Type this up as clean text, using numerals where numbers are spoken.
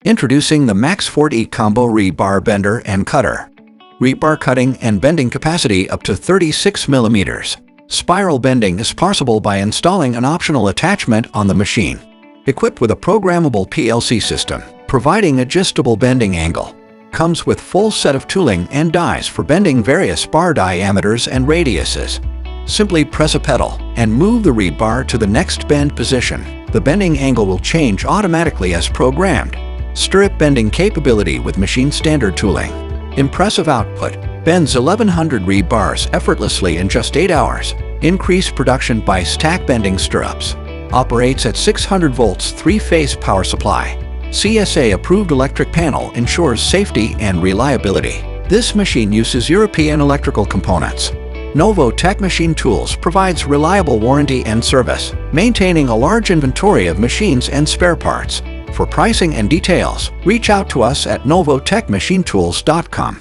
Introducing the MAX40 Combo Rebar Bender and Cutter. Rebar cutting and bending capacity up to 36 millimeters. Spiral bending is possible by installing an optional attachment on the machine. Equipped with a programmable PLC system, providing adjustable bending angle. Comes with full set of tooling and dies for bending various bar diameters and radiuses. Simply press a pedal and move the rebar to the next bend position. The bending angle will change automatically as programmed. Stirrup bending capability with machine standard tooling. Impressive output. Bends 1100 rebars effortlessly in just 8 hours. Increased production by stack bending stirrups. Operates at 600 volts 3-phase power supply. CSA-Approved Electric Panel ensures safety and reliability. This machine uses European electrical components. NovoTech Machine Tools provides reliable warranty and service, maintaining a large inventory of machines and spare parts. For pricing and details, reach out to us at NovoTechMachineTools.com.